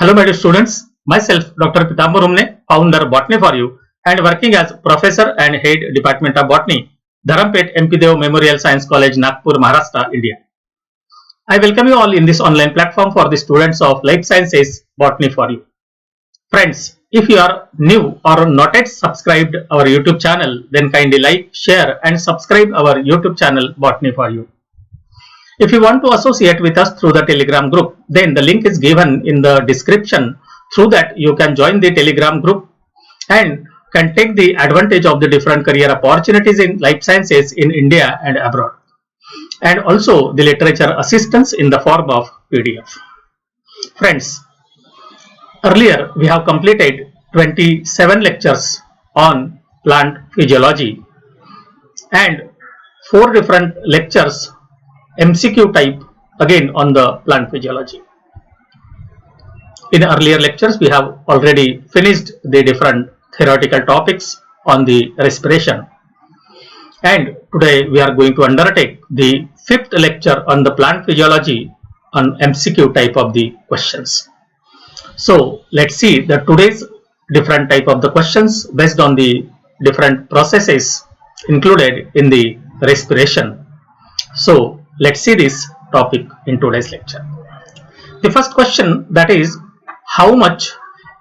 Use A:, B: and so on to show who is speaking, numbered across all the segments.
A: Hello, my dear students. Myself, Dr. Pitambar Umne, founder Botany for You, and working as professor and head Department of Botany, Dharampet MP Dev Memorial Science College, Nagpur, Maharashtra, India. I welcome you all in this online platform for the students of Life Sciences Botany for You. Friends, if you are new or not yet subscribed our YouTube channel, then kindly like, share, and subscribe our YouTube channel Botany for You. If you want to associate with us through the Telegram group, then the link is given in the description. Through that, you can join the Telegram group and can take the advantage of the different career opportunities in life sciences in India and abroad, and also the literature assistance in the form of PDF. Friends, earlier we have completed 27 lectures on plant physiology and 4 different lectures MCQ type again on the plant physiology. In earlier lectures, we have already finished the different theoretical topics on the respiration, and today we are going to undertake the 5th lecture on the plant physiology on MCQ type of the questions. So let's see the today's different type of the questions based on the different processes included in the respiration. So let's see this topic in today's lecture. The first question, that is, how much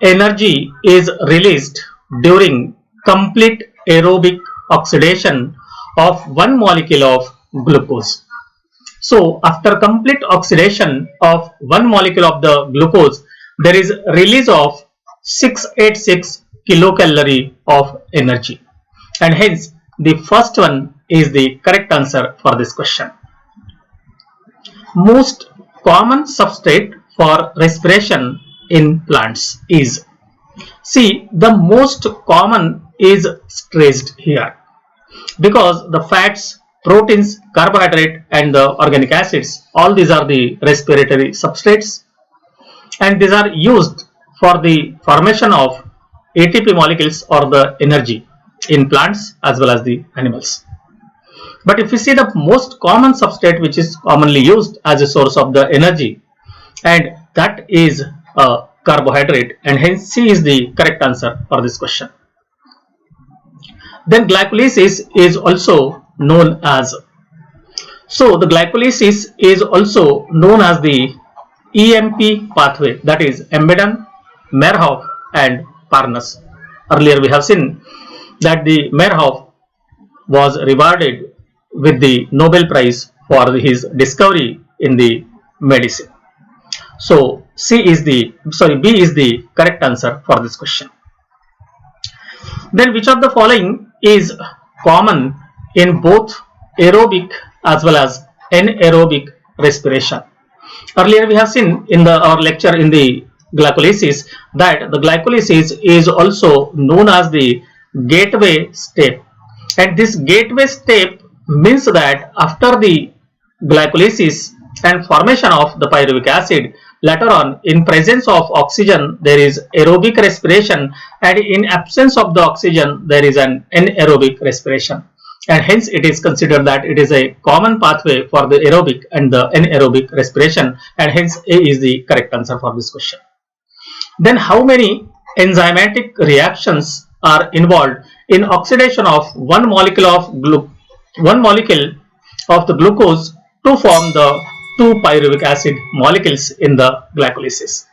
A: energy is released during complete aerobic oxidation of one molecule of glucose? So after complete oxidation of one molecule of the glucose, there is release of 686 kilocalorie of energy, and hence the first one is the correct answer for this question. Most common substrate for respiration in plants is, see, the most common is stressed here because the fats, proteins, carbohydrate, and the organic acids, all these are the respiratory substrates, and these are used for the formation of ATP molecules or the energy in plants as well as the animals. But if you see the most common substrate which is commonly used as a source of the energy, and that is a carbohydrate, and hence C is the correct answer for this question. Then glycolysis is also known as, so the glycolysis is also known as the EMP pathway, that is Embedon, Meyerhof, and Parnas. Earlier we have seen that the Meyerhof was rewarded with the Nobel Prize for his discovery in the medicine. So B is the correct answer for this question. Then which of the following is common in both aerobic as well as anaerobic respiration? Earlier we have seen in our lecture in the glycolysis that the glycolysis is also known as the gateway step, and this gateway step means that after the glycolysis and formation of the pyruvic acid, later on in presence of oxygen there is aerobic respiration, and in absence of the oxygen there is an anaerobic respiration, and hence it is considered that it is a common pathway for the aerobic and the anaerobic respiration, and hence A is the correct answer for this question. Then how many enzymatic reactions are involved in oxidation of one molecule of the glucose to form the 2 pyruvic acid molecules in the glycolysis?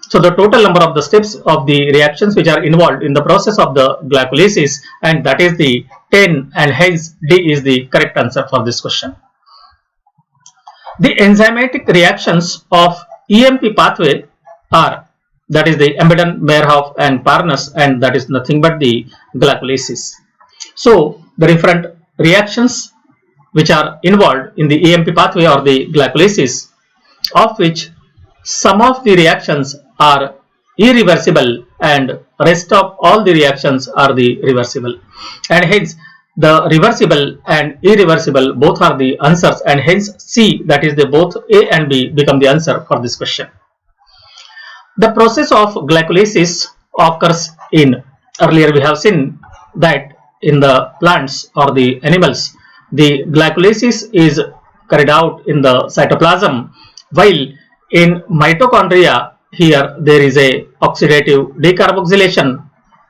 A: So the total number of the steps of the reactions which are involved in the process of the glycolysis, and that is the 10, and hence D is the correct answer for this question. The enzymatic reactions of EMP pathway are, that is the Embedon, Meyerhof, and Parnas, and that is nothing but the glycolysis. So the different reactions which are involved in the EMP pathway or the glycolysis, of which some of the reactions are irreversible and rest of all the reactions are the reversible, and hence the reversible and irreversible both are the answers, and hence C, that is the both A and B become the answer for this question. The process of glycolysis occurs in, earlier we have seen that in the plants or the animals the glycolysis is carried out in the cytoplasm, while in mitochondria here there is a oxidative decarboxylation,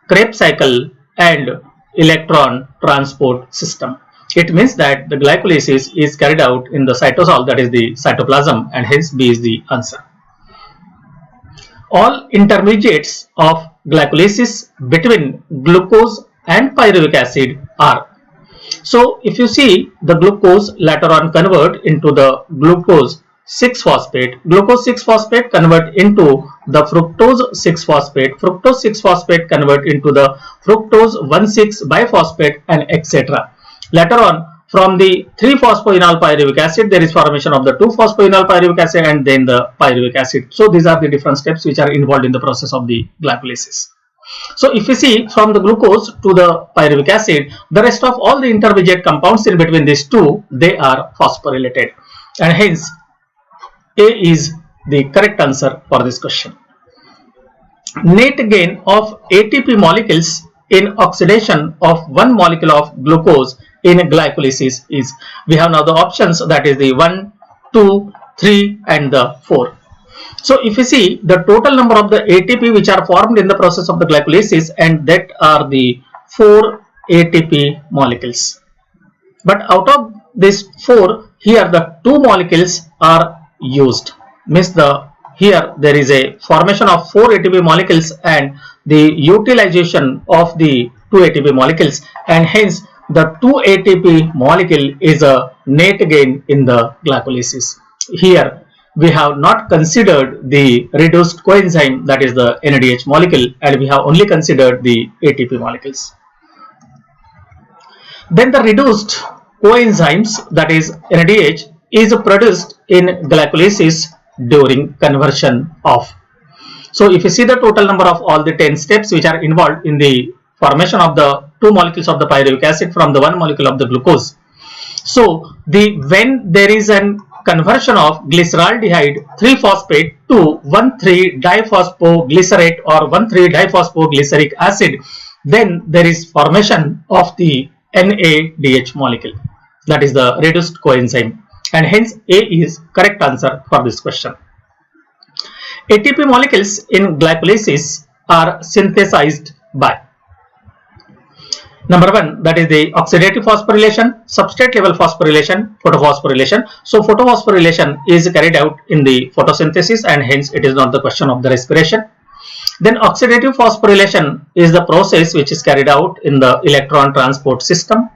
A: Krebs cycle and electron transport system. It means that the glycolysis is carried out in the cytosol, that is the cytoplasm, and hence B is the answer. All intermediates of glycolysis between glucose and pyruvic acid are. So if you see, the glucose later on convert into the glucose 6-phosphate, glucose 6-phosphate convert into the fructose 6-phosphate, fructose 6-phosphate convert into the fructose 1,6-biphosphate, and etc. Later on, from the 3-phosphoenol pyruvic acid, there is formation of the 2-phosphoenol pyruvic acid and then the pyruvic acid. So these are the different steps which are involved in the process of the glycolysis. So if you see, from the glucose to the pyruvic acid, the rest of all the intermediate compounds in between these two, they are phosphorylated, and hence A is the correct answer for this question. Net gain of ATP molecules in oxidation of one molecule of glucose in glycolysis is. We have now the options, that is the 1, 2, 3 and the 4. So if you see, the total number of the ATP which are formed in the process of the glycolysis, and that are the 4 ATP molecules. But out of these 4, here the 2 molecules are used. Means here there is a formation of 4 ATP molecules and the utilization of the 2 ATP molecules, and hence the 2 ATP molecule is a net gain in the glycolysis. Here we have not considered the reduced coenzyme, that is the NADH molecule, and we have only considered the ATP molecules. Then the reduced coenzymes, that is NADH, is produced in glycolysis during conversion of. So if you see the total number of all the 10 steps which are involved in the formation of the 2 molecules of the pyruvic acid from the 1 molecule of the glucose. So when there is an conversion of glyceraldehyde 3-phosphate to 1,3-diphosphoglycerate or 1,3-diphosphoglyceric acid, then there is formation of the NADH molecule, that is the reduced coenzyme, and hence A is correct answer for this question. ATP molecules in glycolysis are synthesized by. Number 1, that is the oxidative phosphorylation, substrate level phosphorylation, photophosphorylation. So photophosphorylation is carried out in the photosynthesis, and hence it is not the question of the respiration. Then oxidative phosphorylation is the process which is carried out in the electron transport system,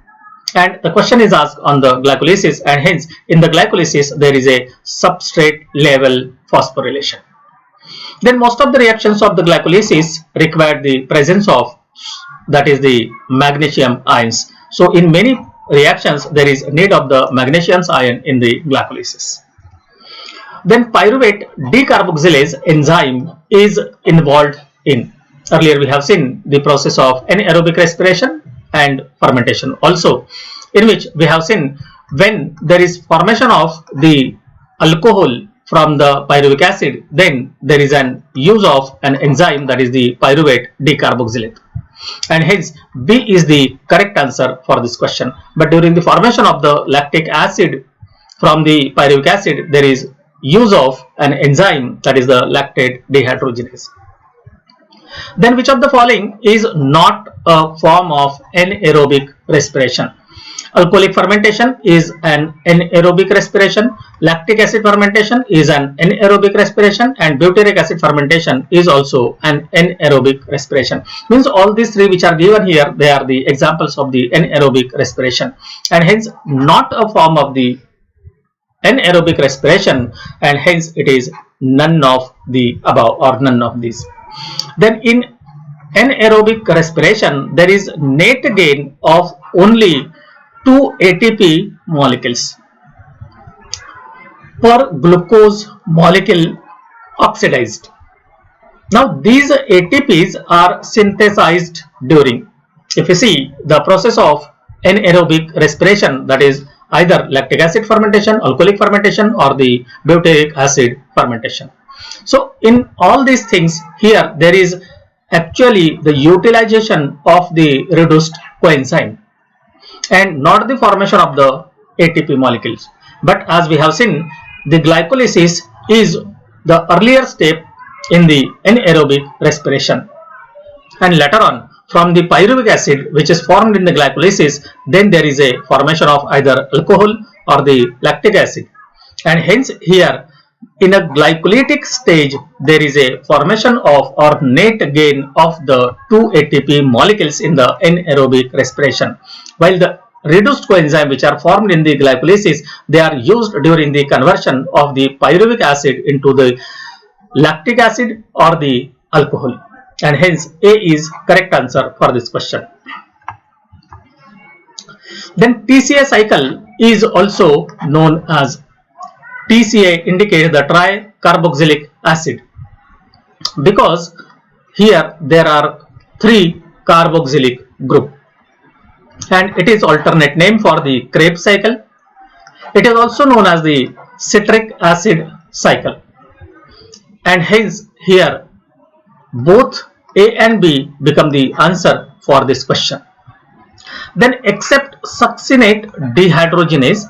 A: and the question is asked on the glycolysis, and hence in the glycolysis there is a substrate level phosphorylation. Then most of the reactions of the glycolysis require the presence of, that is the magnesium ions. So in many reactions there is need of the magnesium ion in the glycolysis. Then pyruvate decarboxylase enzyme is involved in. Earlier we have seen the process of anaerobic respiration and fermentation also, in which we have seen when there is formation of the alcohol from the pyruvic acid, then there is an use of an enzyme, that is the pyruvate decarboxylate, and hence B is the correct answer for this question. But during the formation of the lactic acid from the pyruvic acid, there is use of an enzyme, that is the lactate dehydrogenase. Then which of the following is not a form of anaerobic respiration? Alcoholic fermentation is an anaerobic respiration, lactic acid fermentation is an anaerobic respiration, and butyric acid fermentation is also an anaerobic respiration. Means all these 3 which are given here, they are the examples of the anaerobic respiration, and hence not a form of the anaerobic respiration, and hence it is none of the above or none of these. Then in anaerobic respiration there is net gain of only 2 ATP molecules per glucose molecule oxidized. Now these ATPs are synthesized during, if you see, the process of anaerobic respiration, that is either lactic acid fermentation, alcoholic fermentation, or the butyric acid fermentation. So in all these things, here there is actually the utilization of the reduced coenzyme and not the formation of the ATP molecules. But as we have seen, the glycolysis is the earlier step in the anaerobic respiration. And later on, from the pyruvic acid which is formed in the glycolysis, then there is a formation of either alcohol or the lactic acid. And hence here in a glycolytic stage there is a formation of or net gain of the 2 ATP molecules in the anaerobic respiration, while the reduced coenzyme which are formed in the glycolysis, they are used during the conversion of the pyruvic acid into the lactic acid or the alcohol. And hence A is correct answer for this question. Then TCA cycle is also known as TCA, indicates the tricarboxylic acid, because here there are 3 carboxylic group, and it is alternate name for the Krebs cycle. It is also known as the citric acid cycle, and hence here both A and B become the answer for this question. Then except succinate dehydrogenase,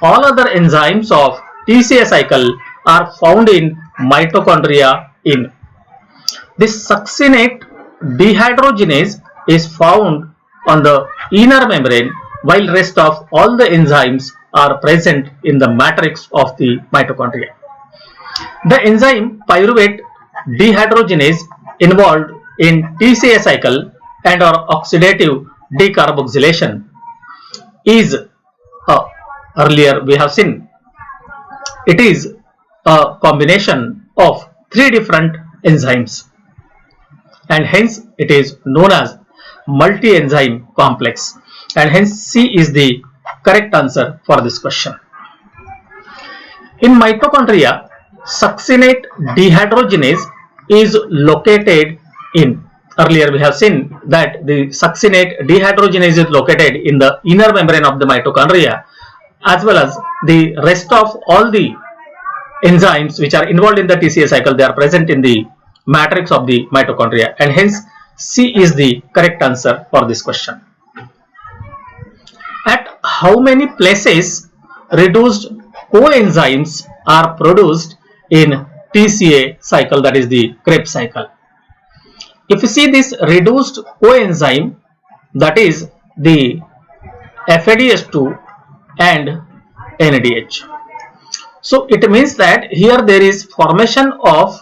A: all other enzymes of TCA cycle are found in mitochondria in. This succinate dehydrogenase is found on the inner membrane, while rest of all the enzymes are present in the matrix of the mitochondria. The enzyme pyruvate dehydrogenase involved in TCA cycle and or oxidative decarboxylation is earlier we have seen it is a combination of 3 different enzymes, and hence it is known as multi-enzyme complex, and hence C is the correct answer for this question. In mitochondria, succinate dehydrogenase is located in, earlier we have seen that the succinate dehydrogenase is located in the inner membrane of the mitochondria, as well as the rest of all the enzymes which are involved in the TCA cycle, they are present in the matrix of the mitochondria, and hence C is the correct answer for this question. At how many places reduced coenzymes are produced in TCA cycle, that is the Krebs cycle? If you see this reduced coenzyme, that is the FADH2 and NADH. So it means that here there is formation of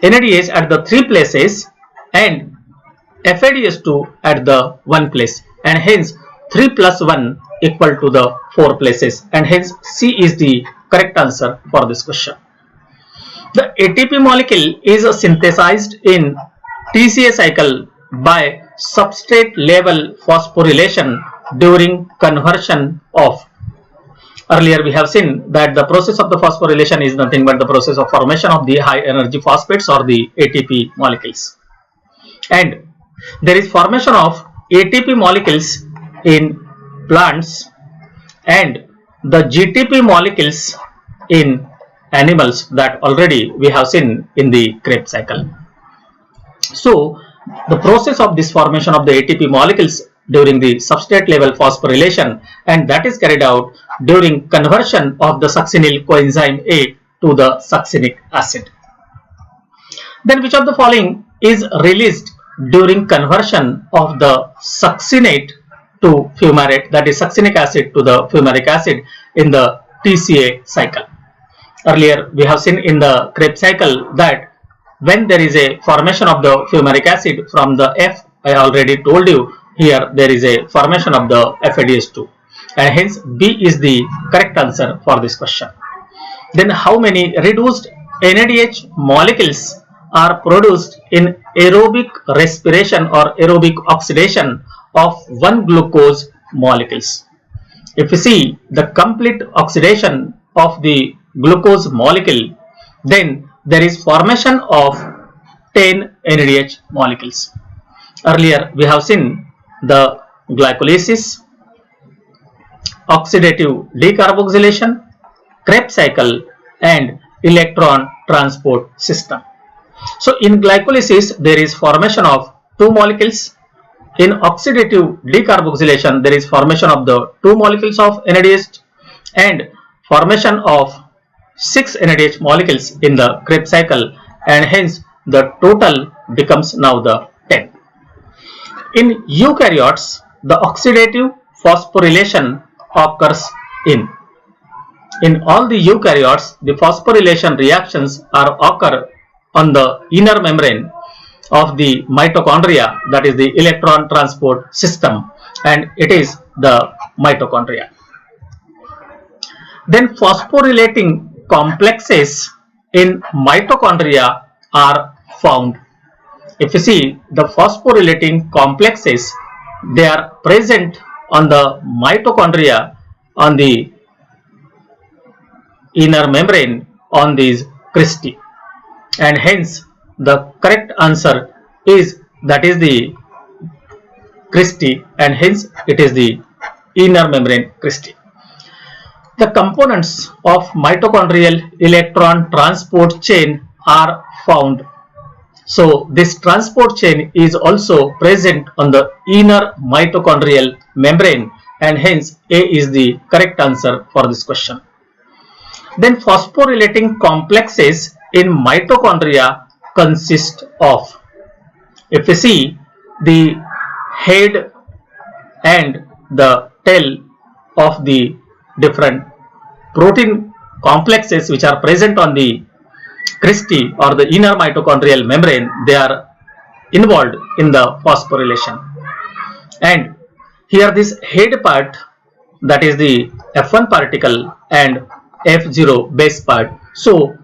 A: NADH at the 3 places and FADH2 at the 1 place, and hence 3 plus 1 equal to the 4 places, and hence C is the correct answer for this question. The ATP molecule is synthesized in TCA cycle by substrate level phosphorylation during conversion of, earlier we have seen that the process of the phosphorylation is nothing but the process of formation of the high energy phosphates or the ATP molecules, and there is formation of ATP molecules in plants and the GTP molecules in animals, that already we have seen in the Krebs cycle. So the process of this formation of the ATP molecules during the substrate level phosphorylation, and that is carried out during conversion of the succinyl coenzyme A to the succinic acid. Then which of the following is released during conversion of the succinate to fumarate, that is succinic acid to the fumaric acid in the TCA cycle? Earlier we have seen in the Krebs cycle that when there is a formation of the fumaric acid from the F, I already told you here there is a formation of the FADH2, and hence B is the correct answer for this question. Then how many reduced NADH molecules are produced in aerobic respiration or aerobic oxidation of 1 glucose molecules? If you see the complete oxidation of the glucose molecule, then there is formation of 10 NADH molecules. Earlier we have seen the glycolysis, oxidative decarboxylation, Krebs cycle, and electron transport system. So in glycolysis there is formation of 2 molecules. In oxidative decarboxylation there is formation of the 2 molecules of NADH and formation of 6 NADH molecules in the Krebs cycle, and hence the total becomes now the 10. In eukaryotes, the oxidative phosphorylation occurs in all the eukaryotes, the phosphorylation reactions occur on the inner membrane of the mitochondria, that is the electron transport system, and it is the mitochondria. Then phosphorylating complexes in mitochondria are found. If you see the phosphorylating complexes, they are present on the mitochondria on the inner membrane on these cristae, and hence the correct answer is that is the cristae, and hence it is the inner membrane cristae. The components of mitochondrial electron transport chain are found. So this transport chain is also present on the inner mitochondrial membrane, and hence A is the correct answer for this question. Then phosphorylating complexes in mitochondria consist of, if you see the head and the tail of the different protein complexes which are present on the cristae or the inner mitochondrial membrane, they are involved in the phosphorylation. And here this head part, that is the F1 particle and F0 base part. So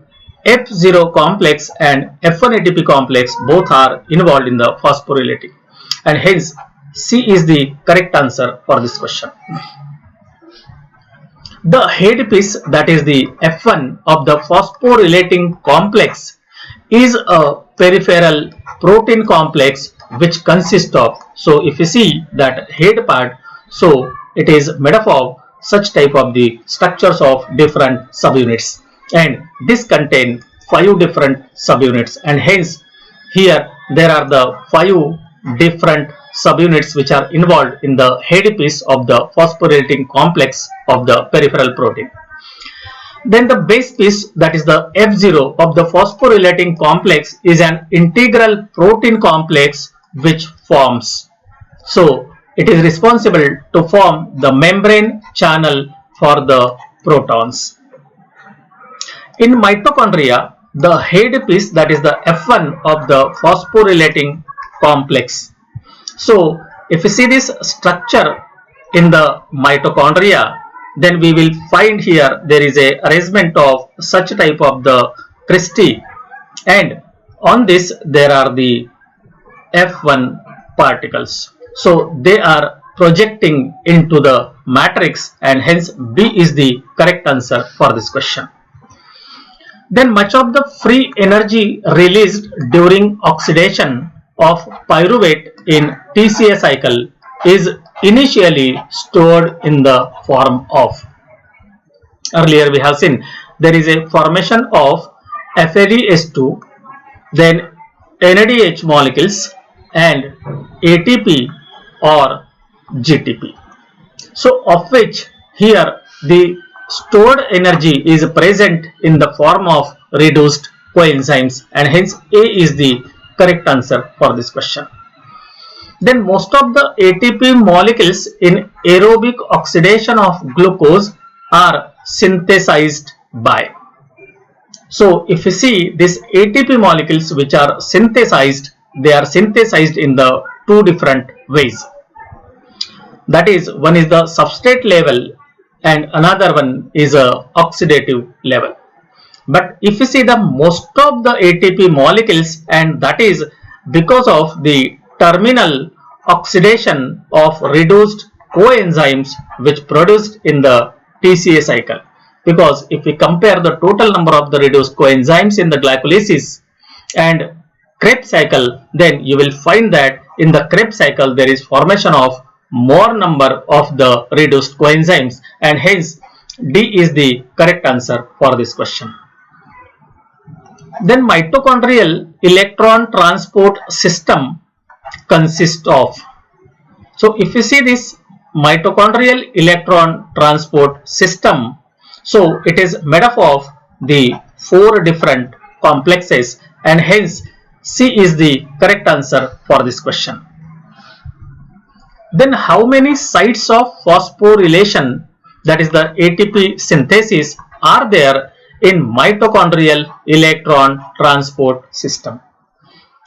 A: F0 complex and F1 ATP complex both are involved in the phosphorylating, and hence C is the correct answer for this question. The head piece, that is the F1 of the phosphorylating complex, is a peripheral protein complex which consists of, so if you see that head part, so it is made up of such type of the structures of different subunits, and this contain 5 different subunits, and hence here there are the 5 different subunits which are involved in the head piece of the phosphorylating complex of the peripheral protein. Then the base piece, that is the F0 of the phosphorylating complex, is an integral protein complex which forms. So it is responsible to form the membrane channel for the protons. In mitochondria, the head piece, that is the F1 of the phosphorylating complex. So if you see this structure in the mitochondria, then we will find here there is a arrangement of such type of the cristae, and on this there are the F1 particles. So they are projecting into the matrix, and hence B is the correct answer for this question. Then much of the free energy released during oxidation of pyruvate in TCA cycle is initially stored in the form of, earlier we have seen there is a formation of FADH2, then NADH molecules and ATP or GTP. So of which here the stored energy is present in the form of reduced coenzymes, and hence A is the correct answer for this question. Then most of the ATP molecules in aerobic oxidation of glucose are synthesized by. So if you see these ATP molecules which are synthesized, they are synthesized in the 2 different ways. That is, one is the substrate level and another one is a oxidative level. But if you see the most of the ATP molecules, and that is because of the terminal oxidation of reduced coenzymes which produced in the TCA cycle. Because if we compare the total number of the reduced coenzymes in the glycolysis and Krebs cycle, then you will find that in the Krebs cycle there is formation of more number of the reduced coenzymes, and hence D is the correct answer for this question. Then mitochondrial electron transport system consists of. So if you see this mitochondrial electron transport system, so it is made up of the 4 different complexes, and hence C is the correct answer for this question. Then how many sites of phosphorylation, that is the ATP synthesis, are there in mitochondrial electron transport system?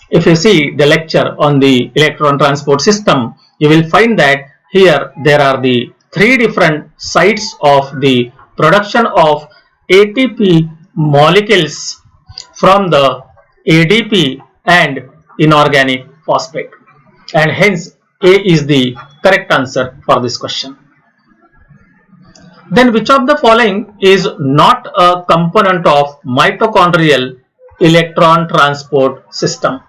A: If you see the lecture on the electron transport system, you will find that here there are the three different sites of the production of ATP molecules from the ADP and inorganic phosphate, and hence A is the correct answer for this question. Then which of the following is not a component of mitochondrial electron transport system?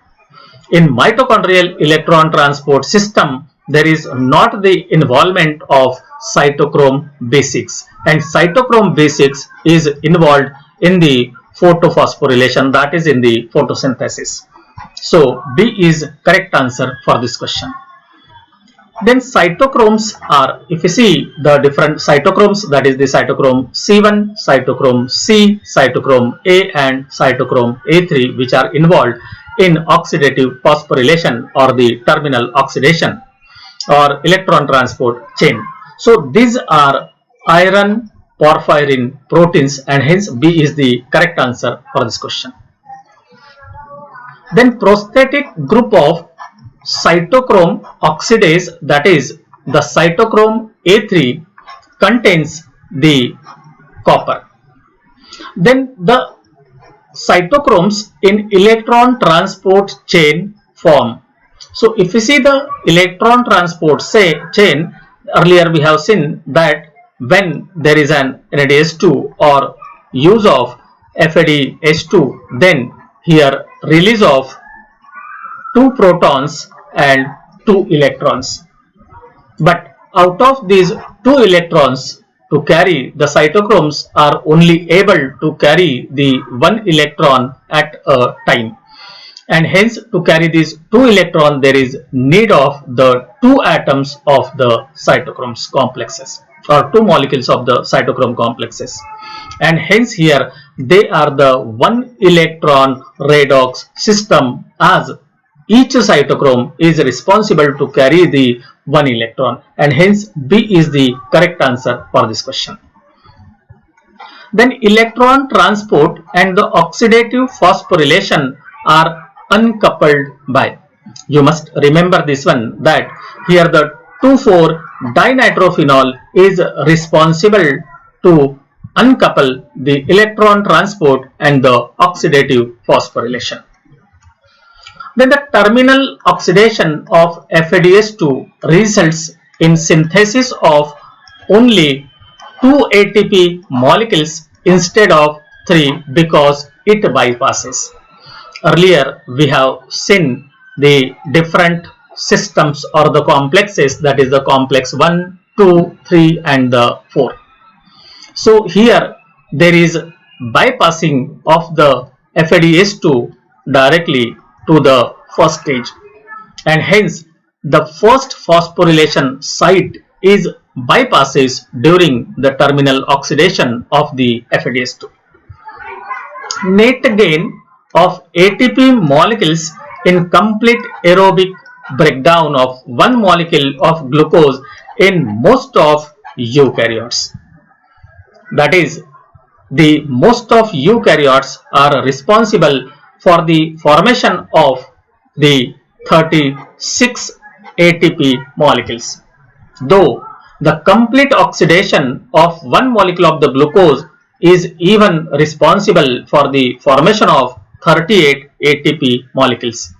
A: In mitochondrial electron transport system, there is not the involvement of cytochrome B6, and cytochrome B6 is involved in the photophosphorylation, that is in the photosynthesis. So B is correct answer for this question. Then cytochromes are, if you see the different cytochromes, that is the cytochrome C1, cytochrome C, cytochrome A and cytochrome A3, which are involved in oxidative phosphorylation or the terminal oxidation or electron transport chain. So these are iron porphyrin proteins, and hence B is the correct answer for this question. Then prosthetic group of cytochrome oxidase, that is the cytochrome A3, contains the copper. Then the cytochromes in electron transport chain form. So if you see the electron transport chain, earlier we have seen that when there is an NADH2 or use of FADH2, then here release of 2 protons and 2 electrons. But out of these 2 electrons, to carry, the cytochromes are only able to carry the 1 electron at a time, and hence to carry these 2 electrons there is need of the 2 atoms of the cytochromes complexes or 2 molecules of the cytochrome complexes, and hence here they are the 1 electron redox system, as each cytochrome is responsible to carry the 1 electron, and hence B is the correct answer for this question. Then electron transport and the oxidative phosphorylation are uncoupled by. You must remember this one, that here the 2,4-dinitrophenol is responsible to uncouple the electron transport and the oxidative phosphorylation. Then the terminal oxidation of FADH2 results in synthesis of only 2 ATP molecules instead of 3 because it bypasses. Earlier we have seen the different systems or the complexes, that is the complex 1, 2, 3 and the 4. So here there is bypassing of the FADH2 directly to the first stage, and hence the first phosphorylation site is bypasses during the terminal oxidation of the FADH2. Net gain of ATP molecules in complete aerobic breakdown of 1 molecule of glucose in most of eukaryotes. That is, the most of eukaryotes are responsible for the formation of the 36 ATP molecules, though the complete oxidation of 1 molecule of the glucose is even responsible for the formation of 38 ATP molecules.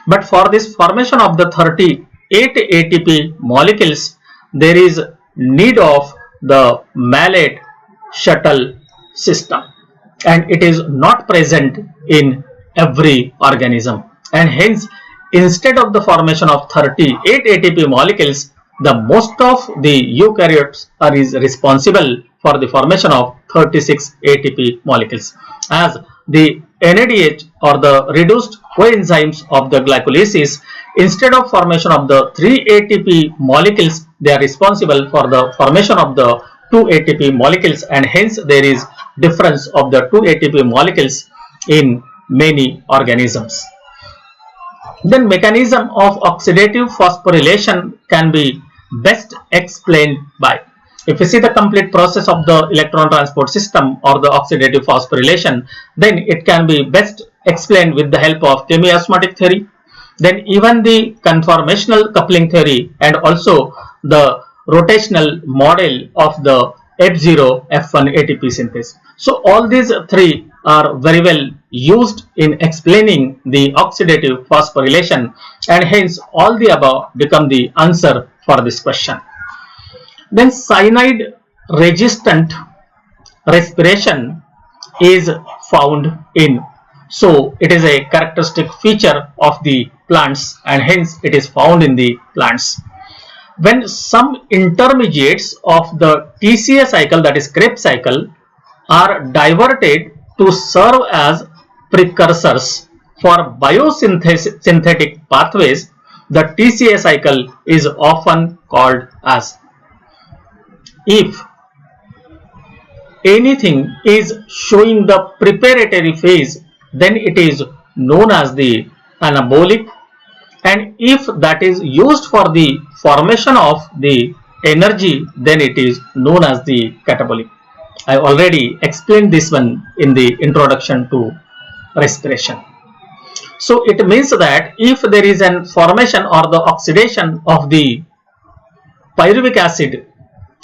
A: But for this formation of the 38 ATP molecules, there is need of the malate shuttle system, and it is not present in every organism, and hence instead of the formation of 38 ATP molecules, the most of the eukaryotes are responsible for the formation of 36 ATP molecules, as the NADH or the reduced coenzymes of the glycolysis, instead of formation of the 3 ATP molecules, they are responsible for the formation of the 2 ATP molecules, and hence there is difference of the 2 ATP molecules in many organisms. Then mechanism of oxidative phosphorylation can be best explained by, if you see the complete process of the electron transport system or the oxidative phosphorylation, then it can be best explained with the help of chemiosmotic theory, then even the conformational coupling theory, and also the rotational model of the F0 F1 ATP synthesis. So all these three are very well used in explaining the oxidative phosphorylation, and hence all the above become the answer for this question. Then cyanide resistant respiration is found in, so it is a characteristic feature of the plants and hence it is found in the plants. When some intermediates of the TCA cycle, that is Krebs cycle, are diverted to serve as precursors for biosynthetic pathways, the TCA cycle is often called as. If anything is showing the preparatory phase, then it is known as the anabolic, and if that is used for the formation of the energy, then it is known as the catabolic. I already explained this one in the introduction to respiration. So it means that if there is an formation or the oxidation of the pyruvic acid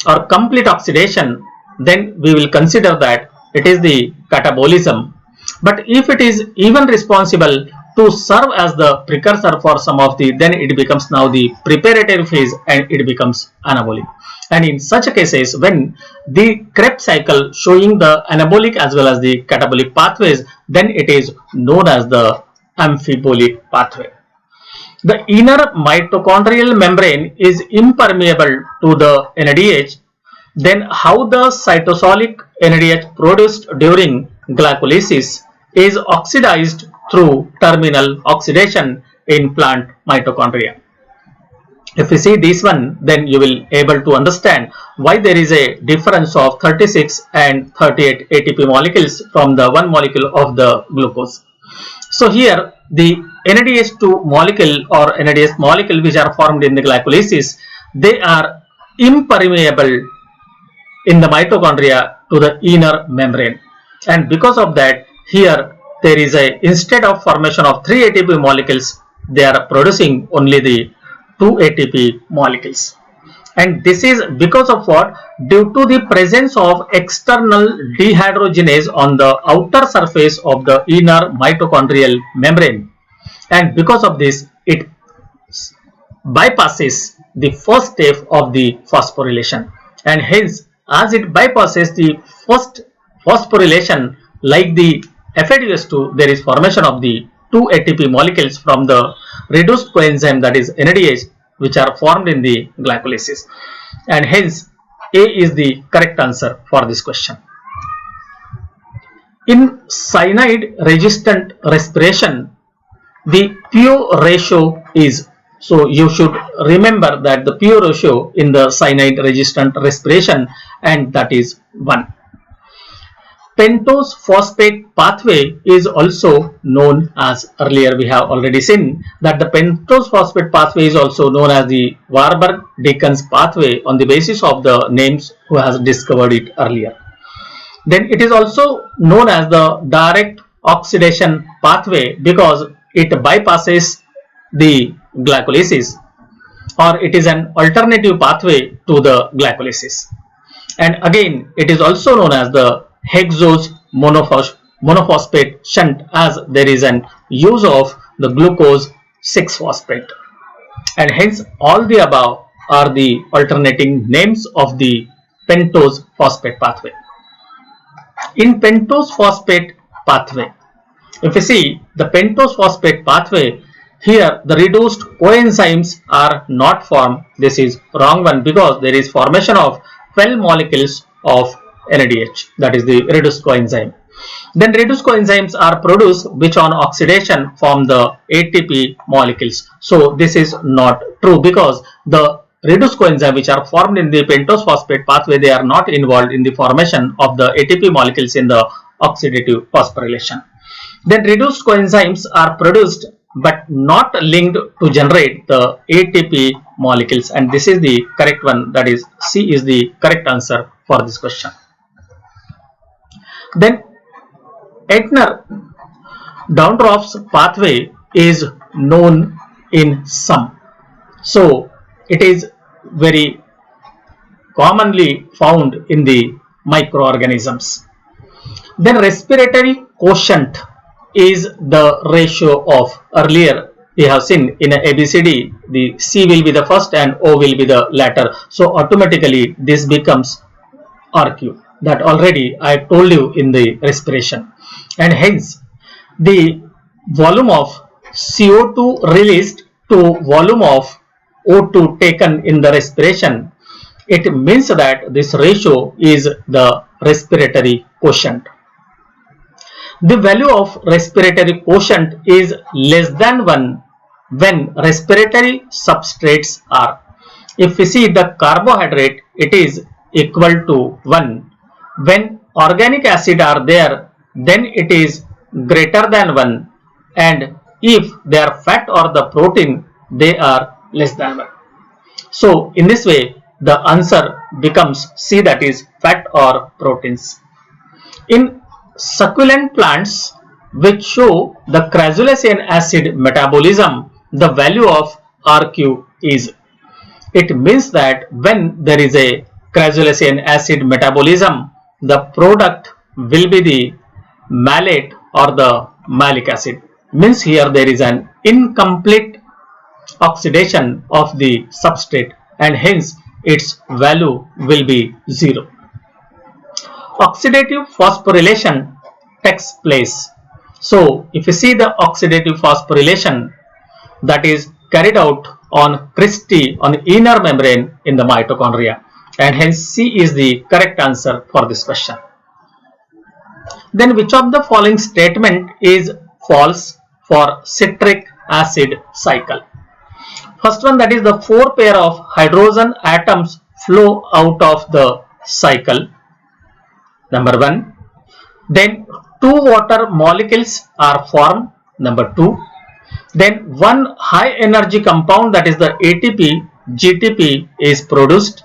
A: or complete oxidation, then we will consider that it is the catabolism. But if it is even responsible to serve as the precursor for some of the, then it becomes now the preparatory phase and it becomes anabolic. And in such cases, when the Krebs cycle showing the anabolic as well as the catabolic pathways, then it is known as the amphibolic pathway. The inner mitochondrial membrane is impermeable to the NADH. Then how the cytosolic NADH produced during glycolysis is oxidized through terminal oxidation in plant mitochondria. If you see this one, then you will able to understand why there is a difference of 36 and 38 ATP molecules from the one molecule of the glucose. So here the NADH2 molecule or NADH molecule which are formed in the glycolysis, they are impermeable in the mitochondria to the inner membrane, and because of that here there is a, instead of formation of 3 ATP molecules, they are producing only the 2 ATP molecules. And this is because of what? Due to the presence of external dehydrogenase on the outer surface of the inner mitochondrial membrane, and because of this it bypasses the first step of the phosphorylation, and hence as it bypasses the first phosphorylation, like the FADH2, there is formation of the 2 ATP molecules from the reduced coenzyme, that is NADH, which are formed in the glycolysis, and hence A is the correct answer for this question. In cyanide resistant respiration, the pure ratio is, so you should remember that the pure ratio in the cyanide resistant respiration, and that is 1. Pentose phosphate pathway is also known as, earlier we have already seen that the pentose phosphate pathway is also known as the Warburg-Deakins pathway on the basis of the names who has discovered it earlier. Then it is also known as the direct oxidation pathway because it bypasses the glycolysis, or it is an alternative pathway to the glycolysis. And again it is also known as the hexose monophosphate shunt, as there is an use of the glucose 6-phosphate, and hence all the above are the alternating names of the pentose phosphate pathway. In pentose phosphate pathway, if you see the pentose phosphate pathway, here the reduced coenzymes are not formed. This is wrong one because there is formation of 12 molecules of NADH, that is the reduced coenzyme. Then reduced coenzymes are produced which on oxidation form the ATP molecules. So this is not true because the reduced coenzyme which are formed in the pentose phosphate pathway, they are not involved in the formation of the ATP molecules in the oxidative phosphorylation. Then reduced coenzymes are produced but not linked to generate the ATP molecules, and this is the correct one, that is C is the correct answer for this question. Then Ehtner-Doudoroff's pathway is known in some. So it is very commonly found in the microorganisms. Then respiratory quotient is the ratio of, earlier we have seen in a ABCD, the C will be the first and O will be the latter. So automatically this becomes RQ. That already I told you in the respiration. And hence the volume of CO2 released to volume of O2 taken in the respiration, it means that this ratio is the respiratory quotient. The value of respiratory quotient is less than 1 when respiratory substrates are. If we see the carbohydrate, it is equal to 1. When organic acid are there, then it is greater than 1, and if they are fat or the protein, they are less than 1. So in this way the answer becomes C, that is fat or proteins. In succulent plants which show the crassulacean acid metabolism, the value of RQ is. It means that when there is a crassulacean acid metabolism, the product will be the malate or the malic acid. Means here there is an incomplete oxidation of the substrate, and hence its value will be 0. Oxidative phosphorylation takes place. So if you see the oxidative phosphorylation, that is carried out on cristae, on inner membrane in the mitochondria, and hence C is the correct answer for this question. Then which of the following statement is false for citric acid cycle? First one, that is the 4 pair of hydrogen atoms flow out of the cycle. Number 1. Then 2 water molecules are formed. Number 2. Then 1 high energy compound, that is the ATP, GTP is produced.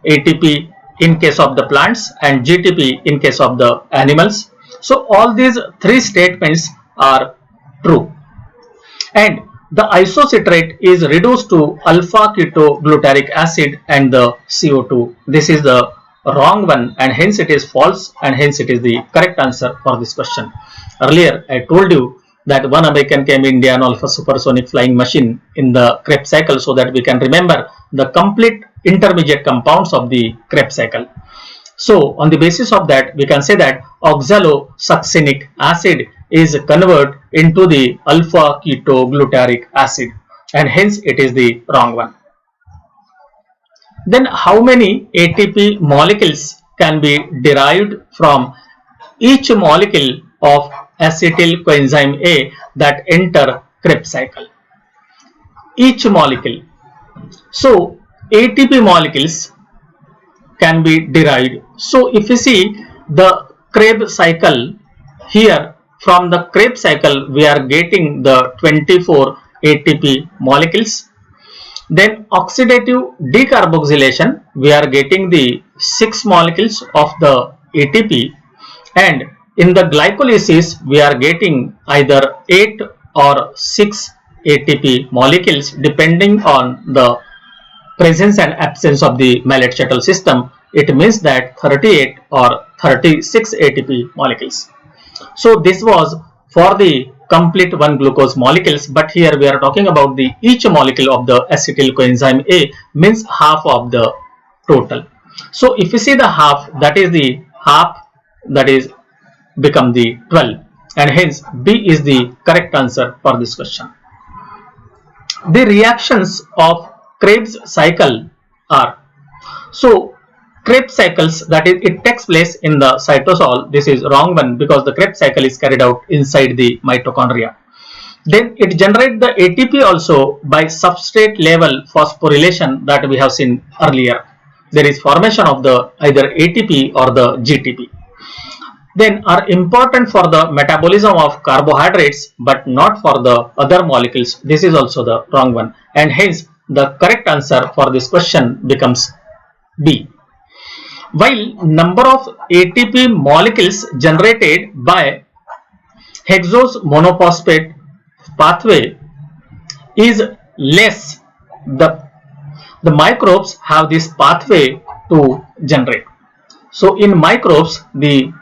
A: ATP in case of the plants and GTP in case of the animals. So all these 3 statements are true. And the isocitrate is reduced to alpha ketoglutaric acid and the CO2. This is the wrong one, and hence it is false, and hence it is the correct answer for this question. Earlier I told you that one American came Indian Alpha supersonic flying machine in the Krebs cycle, so that we can remember the complete intermediate compounds of the Krebs cycle. So on the basis of that, we can say that oxalosuccinic acid is converted into the alpha ketoglutaric acid, and hence it is the wrong one. Then how many ATP molecules can be derived from each molecule of acetyl coenzyme A that enter Krebs cycle? Each molecule. So ATP molecules can be derived. So if you see the Krebs cycle, here from the Krebs cycle we are getting the 24 ATP molecules. Then oxidative decarboxylation, we are getting the 6 molecules of the ATP, and in the glycolysis we are getting either 8 or 6 ATP molecules depending on the presence and absence of the Maillard-Shuttle system. It means that 38 or 36 ATP molecules. So this was for the complete 1-glucose molecules, but here we are talking about the each molecule of the acetyl coenzyme A, means half of the total. So if you see the half, that is the half, that is become the 12, and hence B is the correct answer for this question. The reactions of Krebs cycle are, so Krebs cycles, that is it takes place in the cytosol. This is wrong one, because the Krebs cycle is carried out inside the mitochondria. Then it generates the ATP also by substrate level phosphorylation that we have seen earlier. There is formation of the either ATP or the GTP. then are important for the metabolism of carbohydrates but not for the other molecules. This is also the wrong one, and hence the correct answer for this question becomes B. While number of ATP molecules generated by hexose monophosphate pathway is less, the microbes have this pathway to generate. So in microbes, the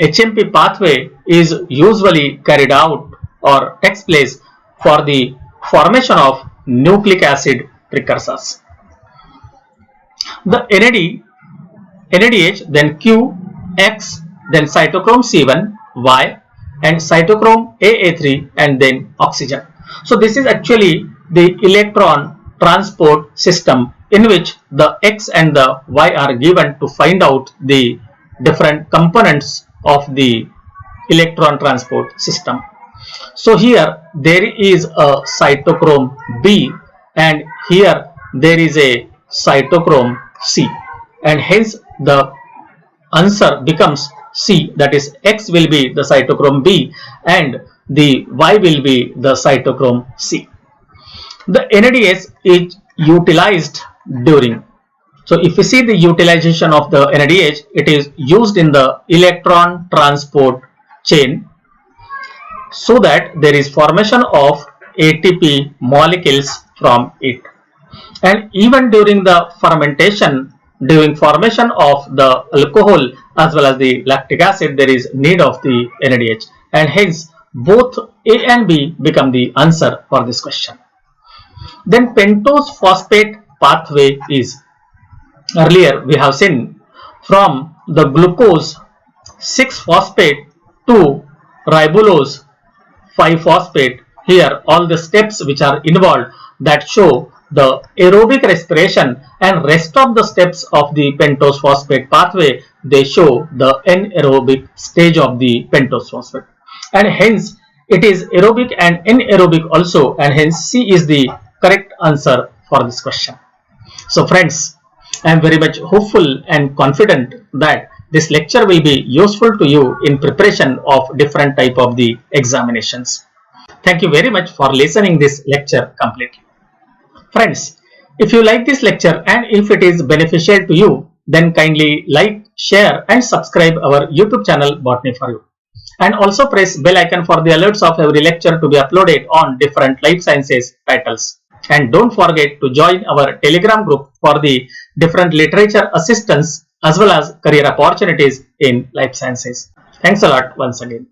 A: HMP pathway is usually carried out or takes place for the formation of nucleic acid precursors. The NADH, then Q, X, then cytochrome C1, Y, and cytochrome AA3, and then oxygen. So this is actually the electron transport system in which the X and the Y are given to find out the different components of the electron transport system. So here there is a cytochrome B, and here there is a cytochrome C, and hence the answer becomes C, that is X will be the cytochrome B and the Y will be the cytochrome C. The NADH is utilized during. So if you see the utilization of the NADH, it is used in the electron transport chain so that there is formation of ATP molecules from it. And even during the fermentation, during formation of the alcohol as well as the lactic acid, there is need of the NADH, and hence both A and B become the answer for this question. Then pentose phosphate pathway is, earlier we have seen, from the glucose 6-phosphate to ribulose 5-phosphate. Here all the steps which are involved that show the aerobic respiration, and rest of the steps of the pentose phosphate pathway, they show the anaerobic stage of the pentose phosphate, and hence it is aerobic and anaerobic also, and hence C is the correct answer for this question. So friends, I am very much hopeful and confident that this lecture will be useful to you in preparation of different type of the examinations. Thank you very much for listening this lecture completely. Friends, if you like this lecture and if it is beneficial to you, then kindly like, share and subscribe our YouTube channel Botany for You. And also press bell icon for the alerts of every lecture to be uploaded on different life sciences titles. And don't forget to join our Telegram group for the different literature assistance as well as career opportunities in life sciences. Thanks a lot once again.